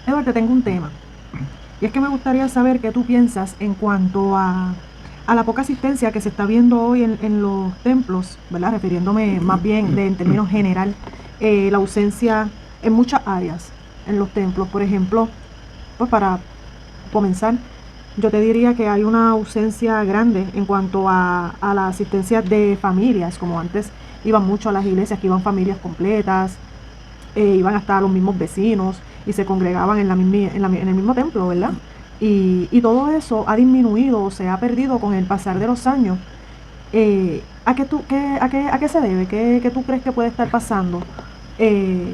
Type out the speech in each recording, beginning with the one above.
Eduardo, te tengo un tema. Y es que me gustaría saber qué tú piensas en cuanto a la poca asistencia que se está viendo hoy en los templos, ¿verdad? Refiriéndome más bien en términos general, la ausencia en muchas áreas en los templos. Por ejemplo, pues para comenzar, yo te diría que hay una ausencia grande en cuanto a la asistencia de familias, como antes iban mucho a las iglesias, que iban familias completas, iban hasta los mismos vecinos y se congregaban en el mismo templo, ¿verdad? Y todo eso ha disminuido o se ha perdido con el pasar de los años. ¿A qué se debe? ¿Qué tú crees que puede estar pasando eh,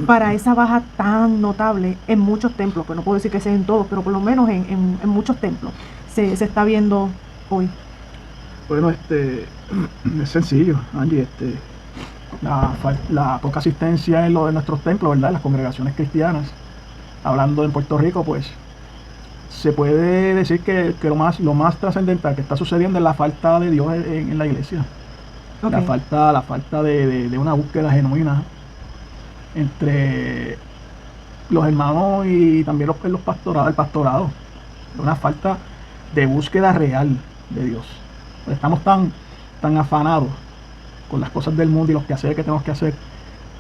para esa baja tan notable en muchos templos? Pues no puedo decir que sea en todos, pero por lo menos en muchos templos se está viendo hoy. Bueno, es sencillo, Angie, la poca asistencia en lo de nuestros templos, ¿verdad? Las congregaciones cristianas. Hablando en Puerto Rico, pues se puede decir que lo más trascendental que está sucediendo es la falta de Dios en la iglesia. Ok, La falta de una búsqueda genuina entre los hermanos y también los pastorados, el pastorado. Una falta de búsqueda real de Dios. Estamos tan afanados con las cosas del mundo y los quehaceres que tenemos que hacer,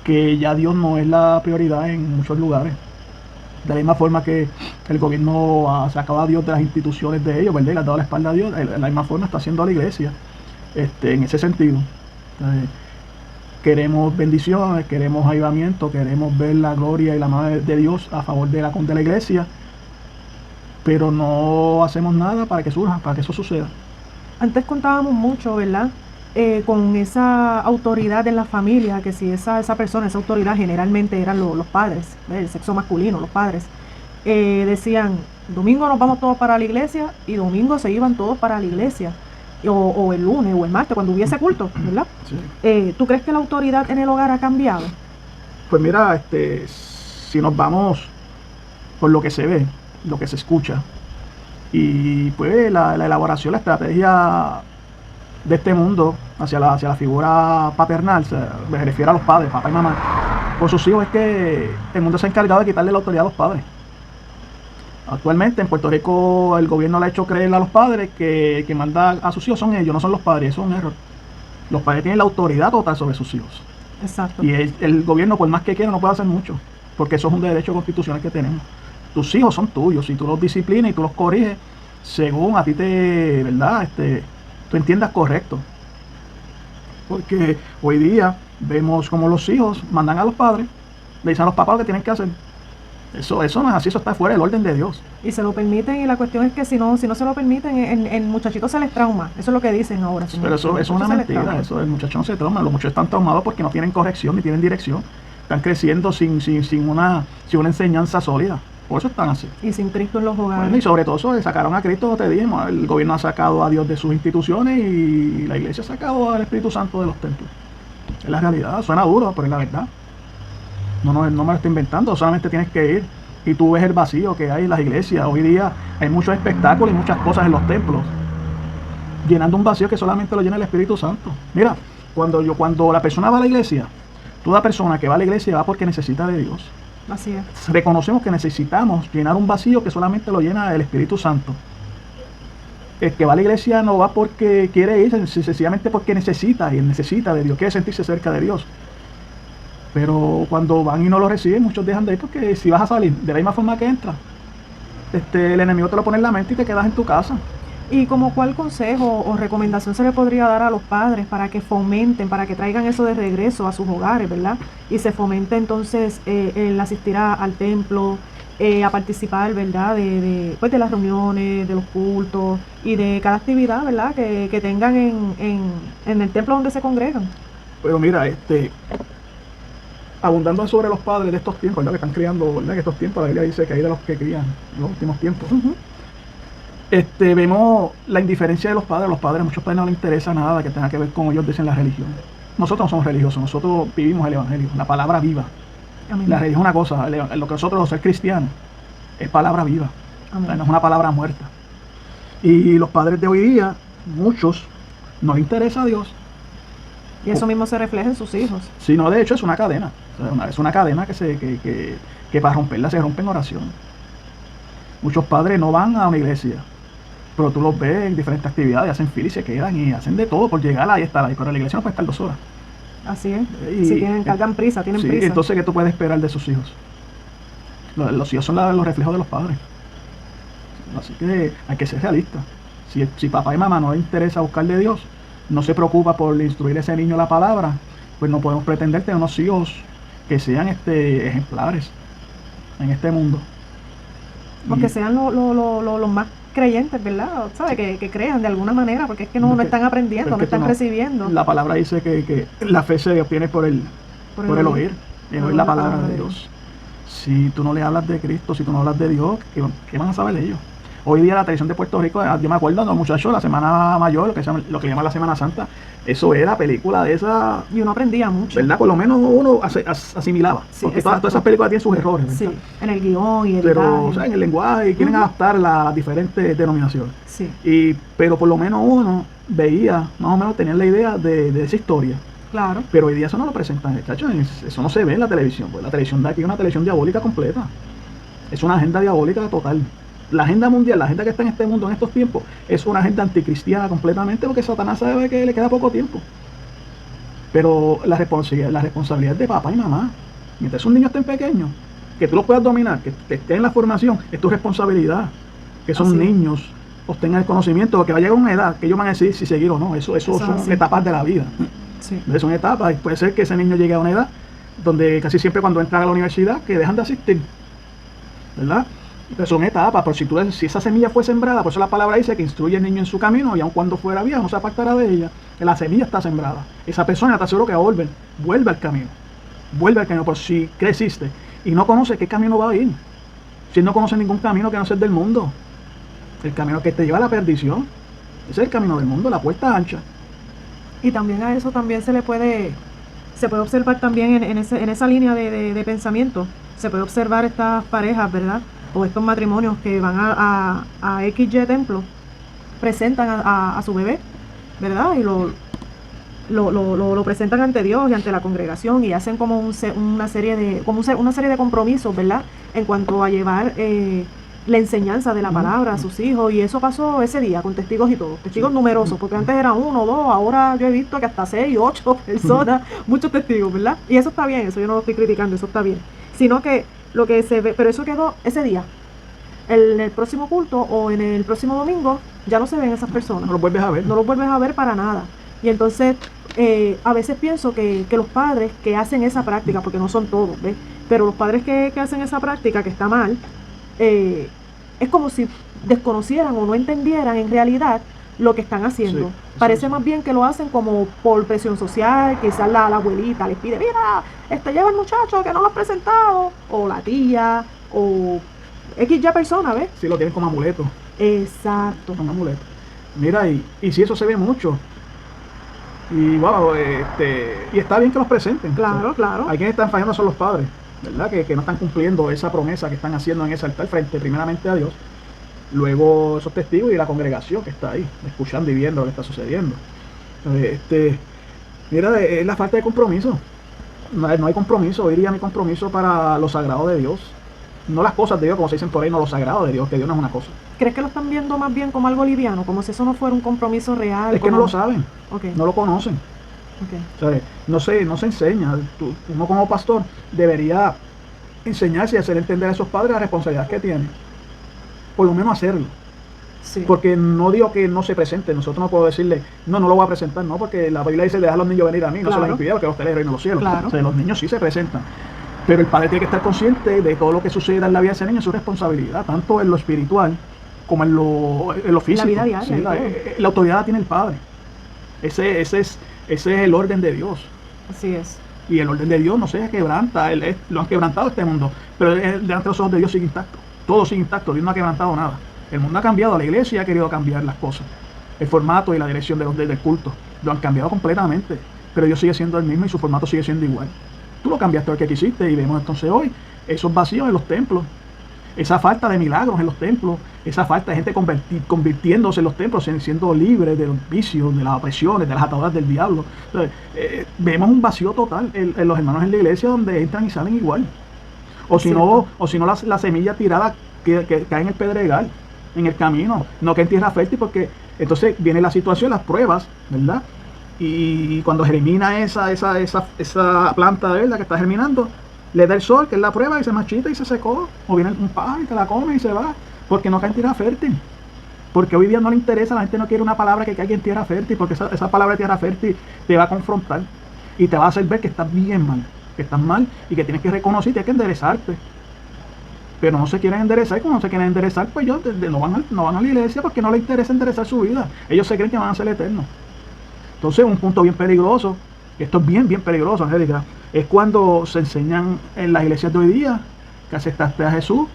que ya Dios no es la prioridad en muchos lugares. De la misma forma que el gobierno ha sacado a Dios de las instituciones de ellos, ¿verdad? Y le ha dado la espalda a Dios, de la misma forma está haciendo a la iglesia, en ese sentido. Entonces, queremos bendiciones, queremos avivamiento, queremos ver la gloria y la mano de Dios a favor de la iglesia, pero no hacemos nada para que surja, para que eso suceda. antes contábamos mucho, ¿verdad? Con esa autoridad en la familia, que si esa persona, esa autoridad generalmente eran los padres, ¿ves? El sexo masculino, los padres, decían, domingo nos vamos todos para la iglesia y domingo se iban todos para la iglesia, o el lunes o el martes, cuando hubiese culto, ¿verdad? Sí. ¿Tú crees que la autoridad en el hogar ha cambiado? Pues mira, si nos vamos por lo que se ve, lo que se escucha, y pues la elaboración, la estrategia de este mundo hacia la figura paternal, me refiero a los padres, papá y mamá, por sus hijos, es que el mundo se ha encargado de quitarle la autoridad a los padres. Actualmente en Puerto Rico el gobierno le ha hecho creer a los padres que manda a sus hijos son ellos, no son los padres, eso es un error. Los padres tienen la autoridad total sobre sus hijos. Exacto. Y el gobierno, por más que quiera, no puede hacer mucho, porque eso es un derecho constitucional que tenemos. Tus hijos son tuyos, si tú los disciplinas y tú los corriges, según a ti ¿verdad? Tú entiendas correcto. Porque hoy día vemos como los hijos mandan a los padres, le dicen a los papás lo que tienen que hacer. Eso no es así, eso está fuera del orden de Dios. Y se lo permiten, y la cuestión es que si no se lo permiten, el muchachito se les trauma. Eso es lo que dicen ahora, señor. Pero eso es una mentira, eso, el muchacho no se trauma, los muchachos están traumados porque no tienen corrección ni tienen dirección. Están creciendo sin una enseñanza sólida. Por eso están así. Y sin Cristo en los hogares. Bueno, y sobre todo eso, sacaron a Cristo, te dijimos, el gobierno ha sacado a Dios de sus instituciones y la iglesia ha sacado al Espíritu Santo de los templos. Es la realidad, suena duro, pero es la verdad. No me lo estoy inventando, solamente tienes que ir y tú ves el vacío que hay en las iglesias. Hoy día hay muchos espectáculos y muchas cosas en los templos, llenando un vacío que solamente lo llena el Espíritu Santo. Mira, cuando la persona va a la iglesia, toda persona que va a la iglesia va porque necesita de Dios. Así es. Reconocemos que necesitamos llenar un vacío que solamente lo llena el Espíritu Santo. El que va a la iglesia no va porque quiere ir, sencillamente porque necesita, y él necesita de Dios, quiere sentirse cerca de Dios. Pero cuando van y no lo reciben, muchos dejan de ir porque si vas a salir de la misma forma que entras, el enemigo te lo pone en la mente y te quedas en tu casa. ¿Y como cuál consejo o recomendación se le podría dar a los padres para que fomenten, para que traigan eso de regreso a sus hogares, ¿verdad? Y se fomente entonces el asistir al templo, a participar, ¿verdad? Pues de las reuniones, de los cultos y de cada actividad, ¿verdad? Que tengan en el templo donde se congregan. Pero mira, abundando sobre los padres de estos tiempos, ¿verdad? Que están criando, ¿verdad? En estos tiempos la Biblia dice que hay de los que crían en los últimos tiempos. Ujú. Vemos la indiferencia de los padres. Muchos padres no les interesa nada que tenga que ver con ellos, dicen la religión. Nosotros no somos religiosos, nosotros vivimos el evangelio, la palabra viva. Amén. La religión es una cosa, lo que nosotros ser cristianos es palabra viva, Amén. no es una palabra muerta. Y los padres de hoy día, muchos, no les interesa a Dios, Y eso mismo se refleja en sus hijos. sino de hecho es una cadena. O sea, es una cadena que que para romperla se rompe en oración. Muchos padres no van a una iglesia, pero tú los ves en diferentes actividades, hacen fila y se quedan y hacen de todo por llegar ahí y estar ahí, pero la iglesia no puede estar 2 horas. Así es. Y, Si cargan prisa, tienen sí, prisa. entonces, ¿qué tú puedes esperar de sus hijos? Los hijos son los reflejos de los padres. Así que hay que ser realistas. Si papá y mamá no les interesa buscar de Dios, no se preocupa por instruir a ese niño la palabra, pues no podemos pretender tener unos hijos que sean ejemplares en este mundo. Porque sean los más creyentes, ¿verdad? ¿Sabes? Que crean de alguna manera, porque es que no están aprendiendo, no están recibiendo. La palabra dice que la fe se obtiene por el oír, y oír la palabra de Dios. Si tú no le hablas de Cristo, si tú no hablas de Dios, ¿qué van a saber ellos? Hoy día la televisión de Puerto Rico, yo me acuerdo de los muchachos, la Semana Mayor, lo que llaman la Semana Santa, eso era película de esa... Y uno aprendía mucho. ¿Verdad? Por lo menos uno asimilaba. Sí, porque todas esas películas tienen sus errores, ¿verdad? Sí, en el guión y el Pero, o sea, en el lenguaje, quieren adaptar las diferentes denominaciones. Sí. Pero por lo menos uno veía, más o menos tenía la idea de esa historia. Claro. Pero hoy día eso no lo presentan, muchachos. Eso no se ve en la televisión. Pues la televisión de aquí es una televisión diabólica completa. Es una agenda diabólica total. La agenda mundial, la agenda que está en este mundo en estos tiempos, es una agenda anticristiana completamente, porque Satanás sabe que le queda poco tiempo. Pero la responsabilidad de papá y mamá, mientras un niño esté pequeño, que tú lo puedas dominar, que esté en la formación, es tu responsabilidad. Que esos niños obtengan el conocimiento, que va a llegar una edad que ellos van a decidir si seguir o no. Eso son etapas de la vida. Sí. Son etapas, y puede ser que ese niño llegue a una edad donde casi siempre cuando entran a la universidad que dejan de asistir, ¿verdad? Pero son etapas, pero si esa semilla fue sembrada, por eso la palabra dice que instruye al niño en su camino y aun cuando fuera viejo no se apartará de ella, que la semilla está sembrada. Esa persona está seguro que va a vuelve al camino, por si creciste y no conoce qué camino va a ir. Si él no conoce ningún camino que no sea el del mundo, el camino que te lleva a la perdición, ese es el camino del mundo, la puerta ancha. Y también a eso también se puede observar también en esa línea de pensamiento, se puede observar estas parejas, ¿verdad? O estos matrimonios que van a XY templo, presentan a su bebé, ¿verdad? Y lo presentan ante Dios y ante la congregación y hacen como una serie de compromisos, ¿verdad? En cuanto a llevar la enseñanza de la palabra a sus hijos, y eso pasó ese día con testigos y todo, testigos numerosos, porque antes eran 1 o 2, ahora yo he visto que hasta 6, 8 personas, muchos testigos, ¿verdad? Y eso está bien, eso yo no lo estoy criticando, eso está bien, sino que lo que se ve, pero eso quedó ese día. En el próximo culto o en el próximo domingo ya no se ven esas personas. No los vuelves a ver. No los vuelves a ver para nada. Y entonces a veces pienso que los padres que hacen esa práctica, porque no son todos, ¿ves? Pero los padres que hacen esa práctica, que está mal, es como si desconocieran o no entendieran en realidad lo que están haciendo. Sí, parece más bien que lo hacen como por presión social, quizás la abuelita les pide, mira, lleva al muchacho que no lo has presentado, o la tía, o X ya persona, ¿ves? Sí, lo tienen como amuleto. Exacto. Como amuleto. Mira, y si eso se ve mucho. Y wow, y está bien que los presenten. Claro, ¿sí? Claro. Hay quienes están fallando son los padres, ¿verdad? Que no están cumpliendo esa promesa que están haciendo en ese altar frente primeramente a Dios. Luego esos testigos y la congregación que está ahí, escuchando y viendo lo que está sucediendo. Mira, es la falta de compromiso. No hay compromiso. Hoy día no hay compromiso para lo sagrado de Dios. No las cosas de Dios, como se dicen por ahí, no lo sagrado de Dios, que Dios no es una cosa. ¿Crees que lo están viendo más bien como algo liviano? Como si eso no fuera un compromiso real. Es que no lo saben, no lo conocen. Okay. O sea, no se enseña. Uno como pastor debería enseñarse y hacer entender a esos padres la responsabilidad que tienen. Por lo menos hacerlo. Sí. Porque no digo que no se presente. Nosotros no podemos decirle, no lo voy a presentar, no, porque la Biblia dice, deja a los niños venir a mí, no se los impide, porque los teléfonos y no los cielos. Claro. O sea, los niños sí se presentan. Pero el padre tiene que estar consciente de todo lo que suceda en la vida de ese niño, es su responsabilidad, tanto en lo espiritual como en lo físico. La vida diaria. Sí, la autoridad la tiene el padre. Ese es el orden de Dios. Así es. Y el orden de Dios no se quebranta, lo han quebrantado este mundo, pero delante de los ojos de Dios sigue intacto. Todo sigue intacto, Dios no ha quebrantado nada. El mundo ha cambiado, la iglesia ha querido cambiar las cosas. El formato y la dirección del culto lo han cambiado completamente, pero Dios sigue siendo el mismo y su formato sigue siendo igual. Tú lo cambiaste el que quisiste y vemos entonces hoy esos vacíos en los templos, esa falta de milagros en los templos, esa falta de gente convirtiéndose en los templos, siendo libres de los vicios, de las opresiones, de las ataduras del diablo. Entonces, vemos un vacío total en los hermanos en la iglesia donde entran y salen igual. O si no, la semilla tirada que cae en el pedregal, en el camino, no que en tierra fértil, porque entonces viene la situación, las pruebas, ¿verdad? Y cuando germina esa planta, ¿verdad?, que está germinando, le da el sol, que es la prueba, y se marchita y se secó. O viene un pájaro y te la come y se va, porque no cae en tierra fértil. Porque hoy día no le interesa, la gente no quiere una palabra que caiga en tierra fértil, porque esa palabra de tierra fértil te va a confrontar y te va a hacer ver que estás bien mal, que estás mal y que tienes que reconocer y tienes que enderezarte. Pero no se quieren enderezar, y cuando no se quieren enderezar, pues no van a la iglesia porque no les interesa enderezar su vida. Ellos se creen que van a ser eternos. Entonces, un punto bien peligroso, esto es bien peligroso, Angélica, es cuando se enseñan en las iglesias de hoy día que aceptaste a Jesús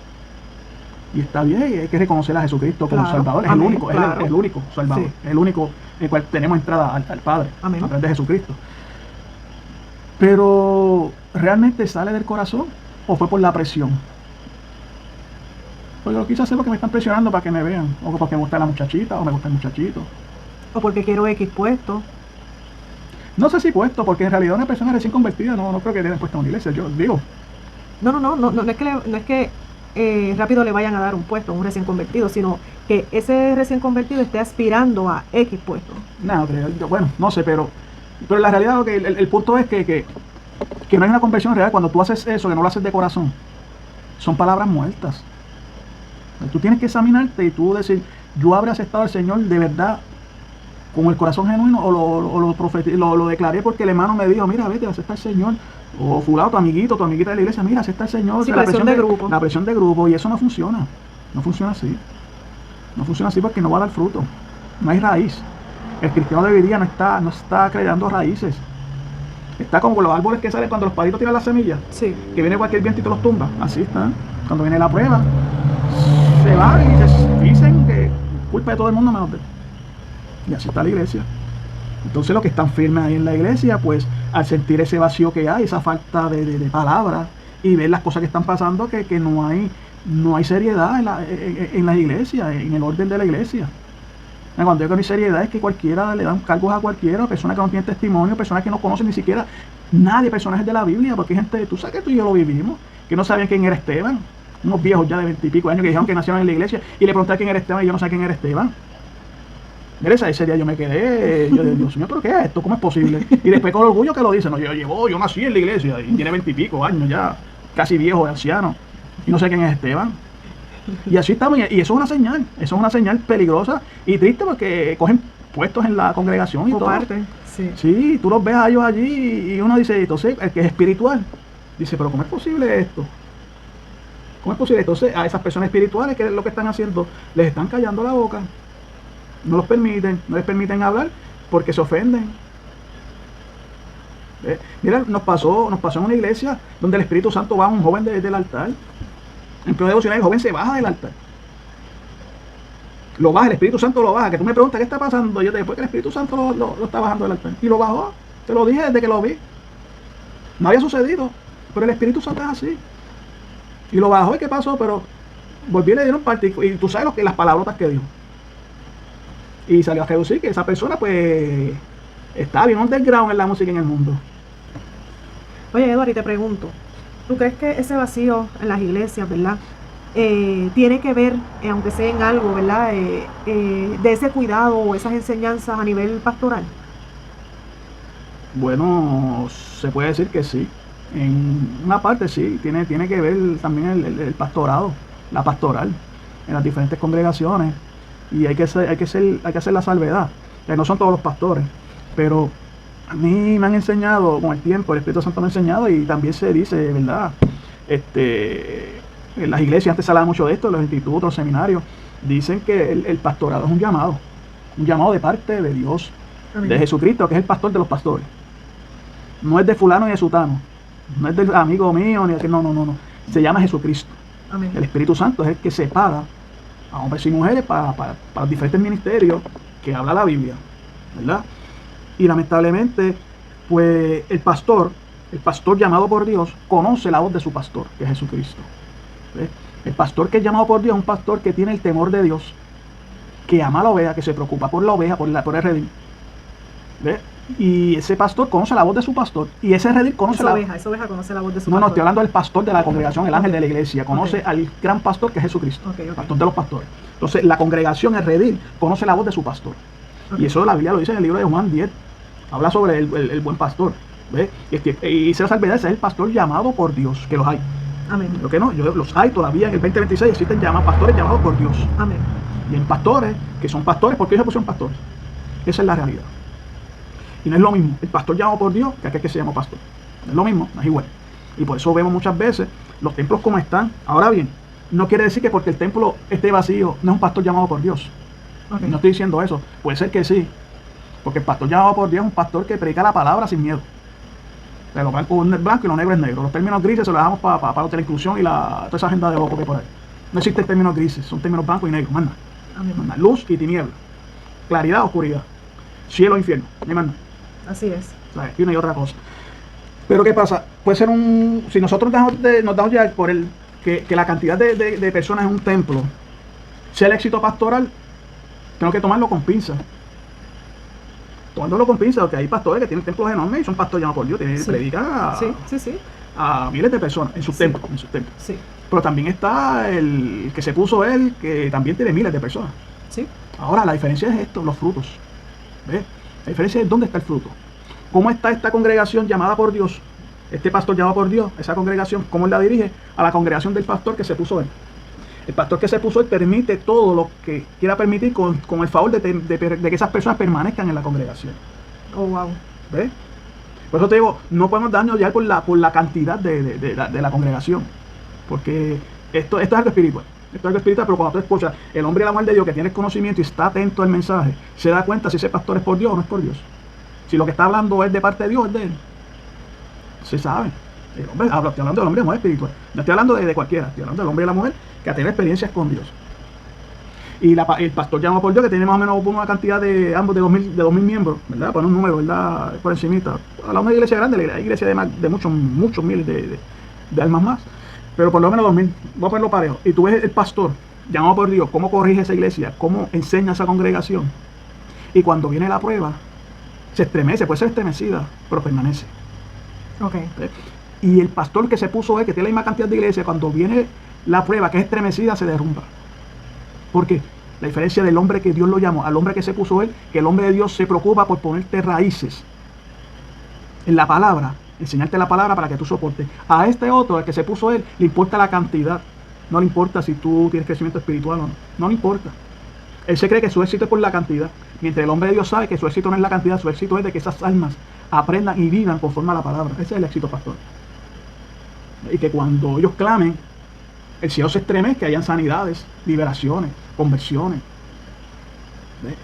y está bien, y hay que reconocer a Jesucristo como Salvador. Es el único, claro. Es el único Salvador, sí. Es el único en el cual tenemos entrada al Padre, amén, a través de Jesucristo. Pero, ¿realmente sale del corazón o fue por la presión? Pues lo quise hacer porque me están presionando para que me vean, o porque me gusta la muchachita, o me gusta el muchachito. O porque quiero X puesto. No sé si puesto, porque en realidad una persona recién convertida no creo que le den puesto en una iglesia, yo digo. No es que rápido le vayan a dar un puesto a un recién convertido, sino que ese recién convertido esté aspirando a X puesto. No, bueno, no sé, pero la realidad es que el punto es que no hay una conversión real. Cuando tú haces eso, que no lo haces de corazón, son palabras muertas. Tú tienes que examinarte y tú decir, yo habré aceptado al Señor de verdad con el corazón genuino, o lo declaré porque el hermano me dijo, mira, vete, acepta al Señor, o fulano, tu amiguita de la iglesia, mira, acepta al Señor. Sí, la presión de grupo. La presión de grupo, y eso no funciona. No funciona así. No funciona así porque no va a dar fruto. No hay raíz. El cristiano de hoy día no está creando raíces. Está como con los árboles que salen cuando los palitos tiran las semillas. Sí. Que viene cualquier viento y te los tumba. Así está. Cuando viene la prueba, se van y se dicen que culpa de todo el mundo menos de él. Y así está la iglesia. Entonces los que están firmes ahí en la iglesia, pues al sentir ese vacío que hay, esa falta de palabras, y ver las cosas que están pasando, que no hay seriedad en la iglesia, en el orden de la iglesia. Cuando digo que no hay seriedad es que cualquiera le dan cargos a cualquiera, personas que no tienen testimonio, personas que no conocen ni siquiera nadie, personajes de la Biblia, porque hay gente, tú sabes que tú y yo lo vivimos, que no sabían quién era Esteban, unos viejos ya de 20 y pico años que dijeron que nacieron en la iglesia, y le pregunté quién era Esteban y yo no sé quién era Esteban. Mira, ese día yo me quedé, yo dije, Dios mío, ¿pero qué es esto? ¿Cómo es posible? Y después con orgullo que lo dice, no, yo nací en la iglesia y tiene 20 y pico años ya, casi viejo, anciano, y no sé quién es Esteban. Y así estamos, y eso es una señal peligrosa y triste porque cogen puestos en la congregación y todo. Sí, tú los ves a ellos allí y uno dice, entonces, el que es espiritual, dice, pero ¿cómo es posible esto? ¿Cómo es posible? Entonces, a esas personas espirituales, ¿qué es lo que están haciendo? Les están callando la boca. No les permiten hablar porque se ofenden. Mira, nos pasó en una iglesia donde el Espíritu Santo va a un joven del altar. En pleno devocional el joven se baja del altar. Lo baja, el Espíritu Santo lo baja. Que tú me preguntas qué está pasando. Yo te digo, pues que el Espíritu Santo lo está bajando del altar. Y lo bajó. Te lo dije desde que lo vi. No había sucedido. Pero el Espíritu Santo es así. Y lo bajó. ¿Y qué pasó? Pero volví y le dieron parte. Y tú sabes las palabrotas que dijo. Y salió a reducir que esa persona pues está bien underground en la música en el mundo. Oye, Eduardo, y te pregunto, ¿tú crees que ese vacío en las iglesias, verdad, tiene que ver, aunque sea en algo, verdad, de ese cuidado o esas enseñanzas a nivel pastoral? Bueno, se puede decir que sí. En una parte sí, tiene que ver también el pastorado, la pastoral, en las diferentes congregaciones. Y hay que hacer la salvedad. No son todos los pastores, pero a mí me han enseñado con el tiempo, el Espíritu Santo me ha enseñado, y también se dice, ¿verdad? En las iglesias antes se hablaba mucho de esto, en los institutos, los seminarios, dicen que el pastorado es un llamado de parte de Dios, amén, de Jesucristo, que es el pastor de los pastores. No es de fulano ni de sutano, no es del amigo mío, ni de no. Se llama Jesucristo. Amén. El Espíritu Santo es el que separa a hombres y mujeres para los diferentes ministerios que habla la Biblia, ¿verdad? Y lamentablemente, pues el pastor llamado por Dios, conoce la voz de su pastor, que es Jesucristo. ¿Ves? El pastor que es llamado por Dios es un pastor que tiene el temor de Dios, que ama a la oveja, que se preocupa por la oveja, por el redil. ¿Ves? Y ese pastor conoce la voz de su pastor. Y ese redil conoce esa oveja conoce la voz de su No, pastor. estoy hablando del pastor de la congregación, el ángel de la iglesia. Conoce al gran pastor que es Jesucristo, pastor de los pastores. Entonces, la congregación, el redil, conoce la voz de su pastor. Y eso la Biblia lo dice en el libro de Juan 10. Habla sobre el buen pastor. ¿Ves? Y se salvedad, ese es el pastor llamado por Dios, que los hay. Amén. ¿Lo que no? Los hay todavía en el 2026, existen pastores llamados por Dios. Amén. Y en pastores, que son pastores, ¿por qué ellos se pusieron pastores? Esa es la realidad. Y no es lo mismo el pastor llamado por Dios que aquel que se llama pastor. No es lo mismo, no es igual. Y por eso vemos muchas veces los templos como están. Ahora bien, no quiere decir que porque el templo esté vacío, no es un pastor llamado por Dios. No estoy diciendo eso. Puede ser que sí. Porque el pastor llamado por Dios es un pastor que predica la palabra sin miedo. Lo blanco es blanco y lo negro es negro. Los términos grises se los dejamos para la inclusión y toda esa agenda de loco que hay por ahí. No existen términos grises, son términos blancos y negros. Manda. Luz y tiniebla. Claridad, oscuridad. Cielo e infierno. Ni manda. Así es. Y una y otra cosa. Pero ¿qué pasa? Puede ser si nosotros nos damos ya por que la cantidad de personas en un templo sea el éxito pastoral, tengo que tomarlo con pinzas. Tomándolo con pinzas, porque hay pastores que tienen templos enormes y son pastores llamados por Dios, predican a miles de personas en sus templos. Sí. Pero también está el que se puso él, que también tiene miles de personas. Sí. Ahora, la diferencia es esto, los frutos. ¿Ves? La diferencia es dónde está el fruto. ¿Cómo está esta congregación llamada por Dios? Este pastor llamado por Dios, esa congregación, ¿cómo él la dirige? A la congregación del pastor que se puso él. El pastor que se puso él permite todo lo que quiera permitir con el favor de que esas personas permanezcan en la congregación. Oh, wow. ¿Ves? Por eso te digo, no podemos darnos ya por la cantidad de la congregación. Porque esto es algo espiritual. Esto es algo espiritual, pero cuando tú escuchas el hombre y la mujer de Dios que tiene el conocimiento y está atento al mensaje, se da cuenta si ese pastor es por Dios o no es por Dios. Si lo que está hablando es de parte de Dios, es de él. Se sabe. El hombre, estoy hablando del hombre y la mujer espiritual. No estoy hablando de cualquiera. Estoy hablando del hombre y la mujer que ha tenido experiencias con Dios. Y el pastor llamado por Dios, que tiene más o menos una cantidad de ambos de 2.000 miembros, ¿verdad? Para un número, ¿verdad? Por encimita. A una iglesia grande, hay iglesia de muchos miles de almas más. Pero por lo menos 2.000. Voy a ponerlo parejo. Y tú ves el pastor llamado por Dios, cómo corrige esa iglesia, cómo enseña a esa congregación. Y cuando viene la prueba, se estremece, puede ser estremecida, pero permanece. Okay. Y el pastor que se puso él, que tiene la misma cantidad de iglesias, cuando viene la prueba, que es estremecida, se derrumba. ¿Por qué? La diferencia del hombre que Dios lo llamó al hombre que se puso él, que el hombre de Dios se preocupa por ponerte raíces en la palabra, enseñarte la palabra para que tú soportes. A este otro, el que se puso él, le importa la cantidad. No le importa si tú tienes crecimiento espiritual o no. No le importa. Él se cree que su éxito es por la cantidad. Mientras el hombre de Dios sabe que su éxito no es la cantidad, su éxito es de que esas almas aprendan y vivan conforme a la palabra. Ese es el éxito, pastor. Y que cuando ellos clamen, el cielo se estremezca, que hayan sanidades, liberaciones, conversiones.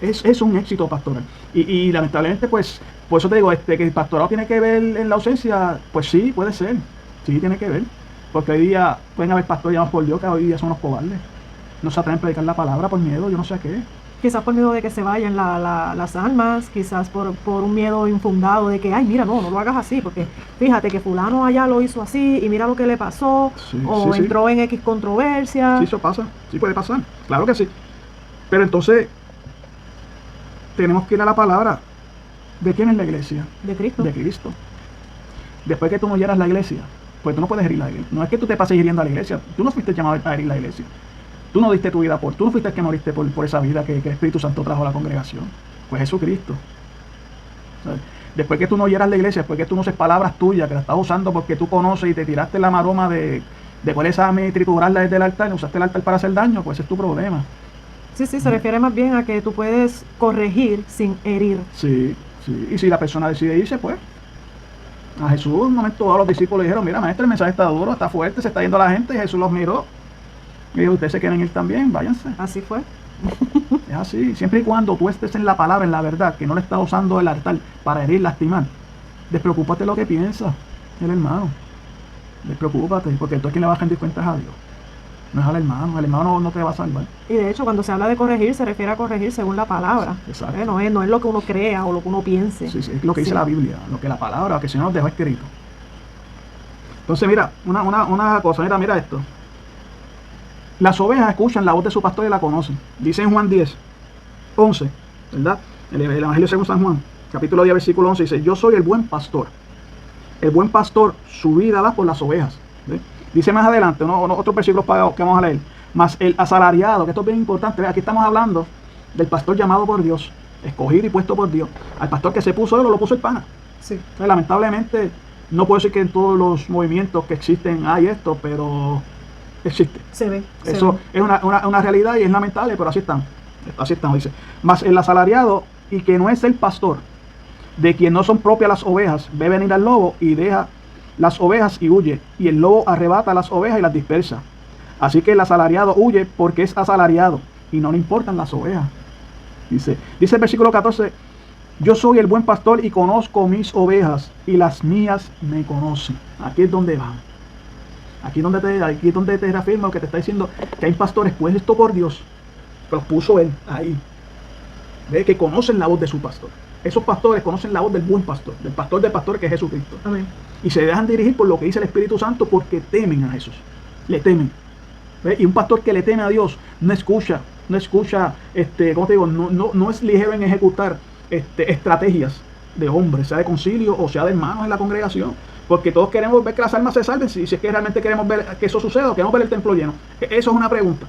Es un éxito pastoral. Y lamentablemente, pues, por eso te digo, que el pastorado tiene que ver en la ausencia, pues sí, puede ser. Sí, tiene que ver. Porque hoy día pueden haber pastores llamados por Dios que hoy día son unos cobardes. No se atreven a predicar la palabra por miedo, yo no sé a qué. Quizás por miedo de que se vayan las almas, quizás por un miedo infundado de que, ay, mira, no lo hagas así, porque fíjate que fulano allá lo hizo así y mira lo que le pasó, entró en X controversia. Sí, eso pasa, sí puede pasar, claro que sí. Pero entonces, tenemos que ir a la palabra. ¿De quién es la iglesia? De Cristo. De Cristo. Después que tú no hieras la iglesia, pues tú no puedes herir la iglesia. No es que tú te pases hiriendo a la iglesia, tú no fuiste llamado a herir la iglesia. Tú no diste tu vida tú no fuiste el que moriste por esa vida que el Espíritu Santo trajo a la congregación. Pues Jesucristo. ¿Sabes? Después que tú no hieras la iglesia, después que tú no uses palabras tuyas, que la estás usando porque tú conoces y te tiraste la maroma de cuál es esa triturarla desde el altar, usaste el altar para hacer daño, pues ese es tu problema. Sí, se refiere más bien a que tú puedes corregir sin herir. Sí. Y si la persona decide irse, pues. A Jesús, en un momento dado, los discípulos le dijeron, mira, maestro, el mensaje está duro, está fuerte, se está yendo la gente, y Jesús los miró. Y dijo, ustedes se quieren ir también, váyanse. Así fue. Es así, siempre y cuando tú estés en la palabra, en la verdad, que no le estás usando el altar para herir, lastimar, despreocúpate de lo que piensa el hermano. Despreocúpate, porque tú es quien le vas a rendir cuentas a Dios. No es al hermano no te va a salvar. Y de hecho, cuando se habla de corregir, se refiere a corregir según la palabra. Exacto. No es lo que uno crea o lo que uno piense. Sí, es lo que dice la Biblia, lo que la palabra, que el Señor nos dejó escrito. Entonces, mira, una cosa, mira esto. Las ovejas escuchan la voz de su pastor y la conocen. Dice en Juan 10, 11, ¿verdad? El Evangelio según San Juan. capítulo 10, versículo 11, dice, yo soy el buen pastor. El buen pastor su vida da por las ovejas. ¿Ve? Dice más adelante, otros versículos que vamos a leer, más el asalariado, que esto es bien importante. ¿Ve? Aquí estamos hablando del pastor llamado por Dios, escogido y puesto por Dios. Al pastor que se puso él o lo puso el pana. Sí. Entonces, lamentablemente, no puedo decir que en todos los movimientos que existen hay esto, pero existe. Se ve. Eso es una realidad y es lamentable, pero así están. Así están, dice. Mas el asalariado, y que no es el pastor, de quien no son propias las ovejas, ve venir al lobo y deja las ovejas y huye. Y el lobo arrebata las ovejas y las dispersa. Así que el asalariado huye porque es asalariado y no le importan las ovejas. Dice el versículo 14, yo soy el buen pastor y conozco mis ovejas y las mías me conocen. Aquí es donde van. Aquí es donde te reafirma lo que te está diciendo, que hay pastores puestos por Dios, que los puso él ahí. ¿Ve? Que conocen la voz de su pastor. Esos pastores conocen la voz del buen pastor, del pastor que es Jesucristo. Amén. Y se dejan dirigir por lo que dice el Espíritu Santo porque temen a Jesús. Le temen. ¿Ve? Y un pastor que le teme a Dios no escucha, ¿cómo te digo? No es ligero en ejecutar estrategias de hombres, sea de concilio o sea de hermanos en la congregación. Porque todos queremos ver que las almas se salven, si es que realmente queremos ver que eso suceda o queremos ver el templo lleno. Eso es una pregunta.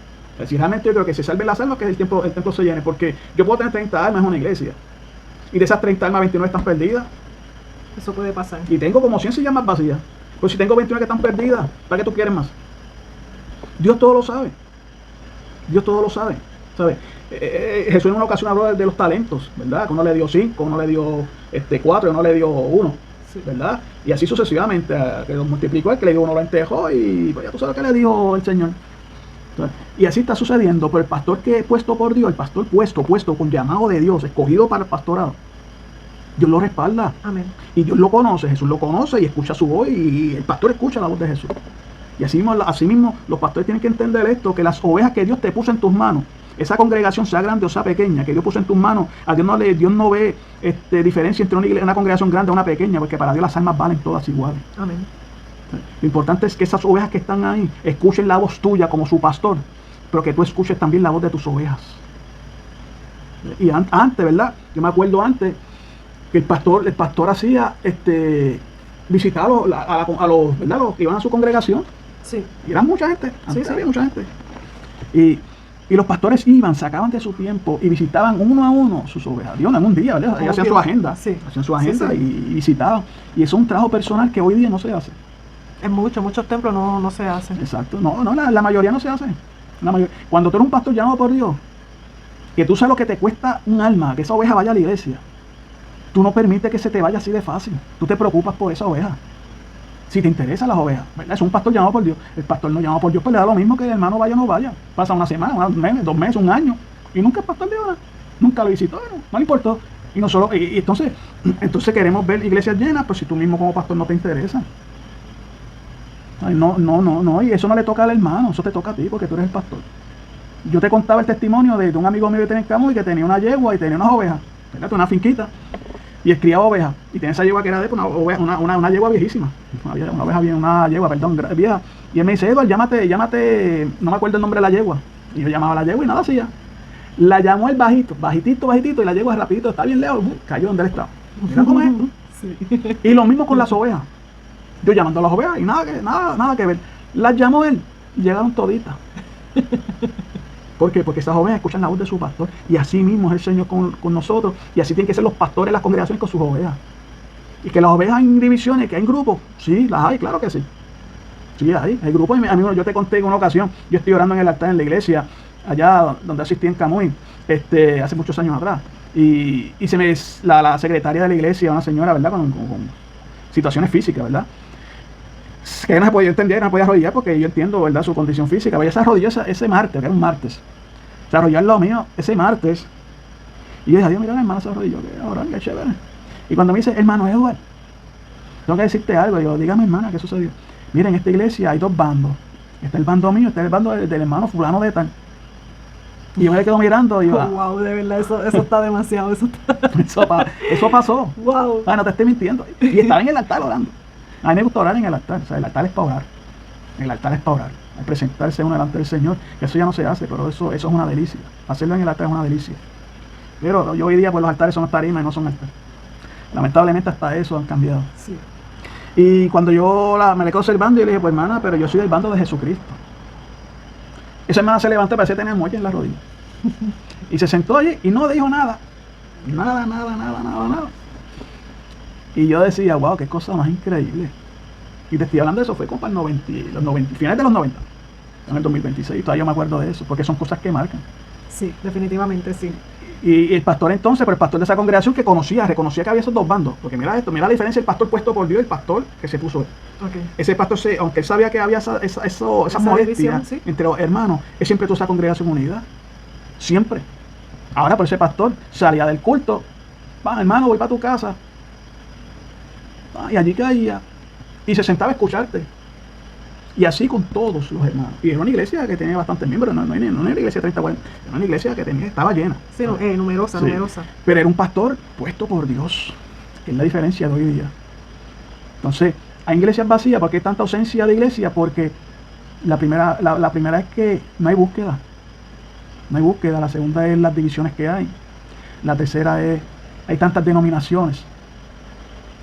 Si realmente yo creo que se salven las almas, que el templo se llene. Porque yo puedo tener 30 almas en una iglesia. Y de esas 30 almas, 29 están perdidas. Eso puede pasar. Y tengo como 100 sillas más vacías. Pues si tengo 29 que están perdidas, ¿para qué tú quieres más? Dios todo lo sabe. Dios todo lo sabe. ¿Sabe? Jesús en una ocasión habló de los talentos, ¿verdad? Que uno le dio 5, uno le dio 4 y uno le dio 1. Sí. ¿Verdad? Y así sucesivamente, que los multiplicó, el que le dio uno lo entejó y pues ya tú sabes lo que le dijo el Señor. Entonces, y así está sucediendo, pero el pastor que es puesto por Dios, el pastor puesto con llamado de Dios, escogido para el pastorado, Dios lo respalda. Amén. Y Dios lo conoce, Jesús lo conoce y escucha su voz y el pastor escucha la voz de Jesús. Y así mismo los pastores tienen que entender esto, que las ovejas que Dios te puso en tus manos, esa congregación sea grande o sea pequeña, que Dios puso en tus manos, a Dios no ve diferencia entre una congregación grande o una pequeña, porque para Dios las almas valen todas iguales. Amén. Lo importante es que esas ovejas que están ahí escuchen la voz tuya como su pastor, pero que tú escuches también la voz de tus ovejas. Y antes, ¿verdad? Yo me acuerdo antes que el pastor hacía visitar a los, ¿verdad? Los que iban a su congregación. Sí. Y eran mucha gente. Antes sí. había mucha gente. Y los pastores sacaban de su tiempo y visitaban uno a uno sus ovejas. Dios, en un día, ¿verdad? Ellos hacían su agenda. Sí. Hacían su agenda y visitaban. Y eso es un trabajo personal que hoy día no se hace. En muchos templos no se hacen. Exacto. La mayoría no se hace. Cuando tú eres un pastor llamado por Dios, que tú sabes lo que te cuesta un alma, que esa oveja vaya a la iglesia, tú no permites que se te vaya así de fácil. Tú te preocupas por esa oveja. Si te interesan las ovejas, ¿verdad? Es un pastor llamado por Dios. El pastor no llamado por Dios, pues le da lo mismo que el hermano vaya o no vaya. Pasa una semana, un mes, 2 meses, un año. Y nunca el pastor de ahora. Nunca lo visitó, no le importó. Y entonces queremos ver iglesias llenas, pues si tú mismo como pastor no te interesa. Ay, no, y eso no le toca al hermano, eso te toca a ti porque tú eres el pastor. Yo te contaba el testimonio de un amigo mío que tenía en Camuy que tenía una yegua y tenía unas ovejas, ¿verdad? Una finquita, y él criaba ovejas, y tenía esa yegua que era de una yegua viejísima, una yegua vieja, y él me dice, Eduardo, llámate, no me acuerdo el nombre de la yegua, y yo llamaba a la yegua y nada hacía. La llamó el bajitito, y la yegua rapidito, está bien lejos, cayó donde él estaba. Mira cómo es. Sí. Y lo mismo con las ovejas. Yo llamando a las ovejas y nada que ver. Las llamó él, llegaron toditas. ¿Por qué? Porque esas ovejas escuchan la voz de su pastor. Y así mismo es el Señor con nosotros. Y así tienen que ser los pastores de las congregaciones con sus ovejas. Y que las ovejas hay divisiones, que hay grupos. Sí, las hay, claro que sí. Sí, hay grupos. Amigo, yo te conté en una ocasión, yo estoy orando en el altar en la iglesia, allá donde asistí en Camuy, hace muchos años atrás. Y la secretaria de la iglesia, una señora, ¿verdad? Con situaciones físicas, ¿verdad? Que ella no se podía entender, no podía arrodillar porque yo entiendo, ¿verdad?, su condición física. Pero ella se arrodilló ese martes, que era un martes. Se arrodilló al lado mío ese martes. Y yo dije, Dios, mira, la hermana se arrodilló, que ahora, qué chévere. Y cuando me dice, hermano Eduardo, tengo que decirte algo. Y yo, dígame, hermana, ¿qué sucedió? Miren, en esta iglesia hay 2 bandos. Está el bando mío, está el bando del hermano fulano de tal. Y yo me quedo mirando y yo, wow, de verdad, eso está demasiado. Eso pasó. Wow. No te estoy mintiendo. Y estaba en el altar orando. A mí me gusta orar en el altar. O sea, el altar es para orar. El altar es para orar. Al presentarse uno delante del Señor. Eso ya no se hace, pero eso es una delicia. Hacerlo en el altar es una delicia. Pero yo hoy día, pues los altares son tarimas y no son altares. Lamentablemente hasta eso han cambiado. Sí. Y cuando yo me le quedo observando, yo le dije, pues hermana, pero yo soy del bando de Jesucristo. Esa hermana se levantó y parecía tener muelle en la rodilla. Y se sentó allí y no dijo nada. Nada. Y yo decía, wow, qué cosa más increíble. Y te estoy hablando de eso, fue como para los 90, finales de los 90, en el 2026. Todavía yo me acuerdo de eso, porque son cosas que marcan. Sí, definitivamente sí. Y el pastor entonces, pero el pastor de esa congregación que reconocía que había esos dos bandos. Porque mira esto, mira la diferencia del pastor puesto por Dios y el pastor que se puso él. Okay. Ese pastor, aunque él sabía que había esa molestia ¿sí? entre los hermanos, él siempre tuvo esa congregación unida. Siempre. Ahora, por ese pastor salía del culto, va, hermano, voy para tu casa. Y allí caía. Y se sentaba a escucharte. Y así con todos los hermanos. Y era una iglesia que tenía bastantes miembros, no era una iglesia de 30, 40, era una iglesia que estaba llena. Sí, numerosa, sí. Numerosa. Pero era un pastor puesto por Dios, que es la diferencia de hoy día. Entonces, hay iglesias vacías. ¿Por qué hay tanta ausencia de iglesia? Porque la primera es que no hay búsqueda. No hay búsqueda. La segunda es las divisiones que hay. La tercera es, hay tantas denominaciones.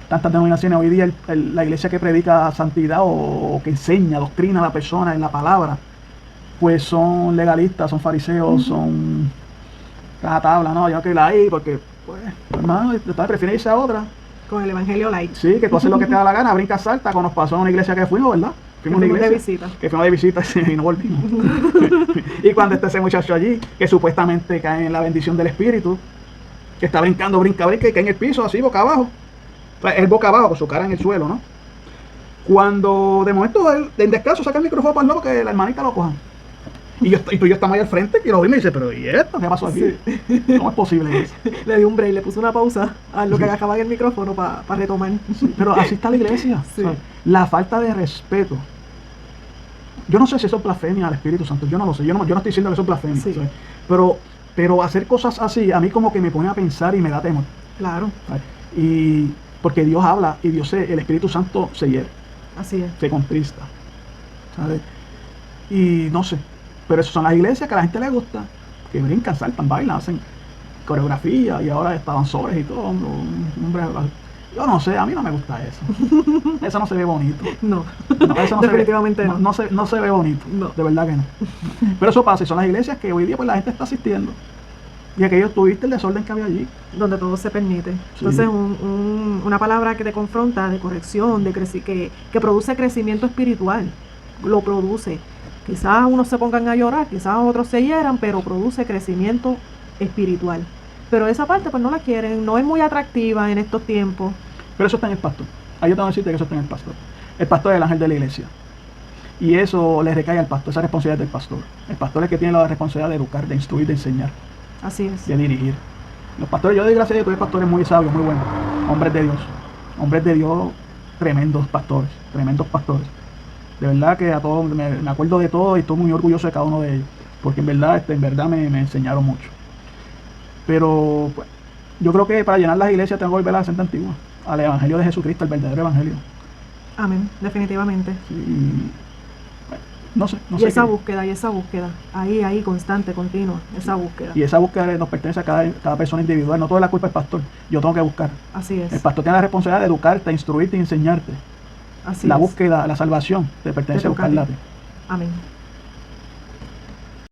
Hoy día la iglesia que predica santidad o que enseña, doctrina a la persona en la palabra, pues son legalistas, son fariseos, son cajatabla, no, yo que la hay porque, pues, hermano, prefiero irse a otra. Con el evangelio light. Sí, que tú haces lo que te da la gana, brinca, salta, como nos pasó en una iglesia que fuimos, ¿verdad? Fuimos de visita. Que fuimos de visita y no volvimos. Y cuando está ese muchacho allí, que supuestamente cae en la bendición del Espíritu, que está brincando, brinca, y cae en el piso así, boca abajo. Él boca abajo, con su cara en el suelo, ¿no? Cuando de momento él, en descanso, saca el micrófono para el lado que la hermanita lo cojan. Y tú y yo estamos ahí al frente y lo vi y me dice, pero ¿y esto? ¿Qué pasó aquí? Sí. ¿Cómo es posible eso? Le di un break, le puse una pausa a lo que acababa en el micrófono para retomar. Sí, pero así está la iglesia. Sí. O sea, la falta de respeto. Yo no sé si eso es blasfemia al Espíritu Santo, yo no lo sé. Yo no estoy diciendo que eso es blasfemia. Sí. Pero hacer cosas así, a mí como que me pone a pensar y me da temor. Claro. Y porque Dios habla y el Espíritu Santo se hiere. Así es. Se contrista. ¿Sabes? Y no sé. Pero esas son las iglesias que a la gente le gusta. Que brincan, saltan, bailan, hacen coreografía y ahora estaban sobres y todo. Yo no sé, a mí no me gusta eso. Eso no se ve bonito. No, eso no definitivamente se ve, no se ve bonito. No. De verdad que no. Pero eso pasa y son las iglesias que hoy día pues la gente está asistiendo. Y aquellos tuviste el desorden que había allí. Donde todo se permite. Sí. Entonces, una palabra que te confronta, de corrección, que produce crecimiento espiritual. Lo produce. Quizás unos se pongan a llorar, quizás otros se hieran, pero produce crecimiento espiritual. Pero esa parte pues no la quieren, no es muy atractiva en estos tiempos. Pero eso está en el pastor. Ahí yo tengo que decirte que eso está en el pastor. El pastor es el ángel de la iglesia. Y eso le recae al pastor, esa responsabilidad del pastor. El pastor es el que tiene la responsabilidad de educar, de instruir, de enseñar. Así es. De dirigir. Los pastores, yo doy gracias a Dios, tú eres pastores muy sabios, muy buenos. Hombres de Dios, tremendos pastores. De verdad que a todos, me acuerdo de todo y estoy muy orgulloso de cada uno de ellos. Porque en verdad me enseñaron mucho. Pero pues, yo creo que para llenar las iglesias tengo que volver a la senda antigua. Al evangelio de Jesucristo, el verdadero evangelio. Amén, definitivamente. Sí. No sé y esa búsqueda, ahí, constante, continua, esa búsqueda. Y esa búsqueda nos pertenece a cada persona individual, no toda la culpa del pastor, yo tengo que buscar. Así es. El pastor tiene la responsabilidad de educarte, instruirte y enseñarte. Así la es. Búsqueda, la salvación, te pertenece a buscarla. Amén.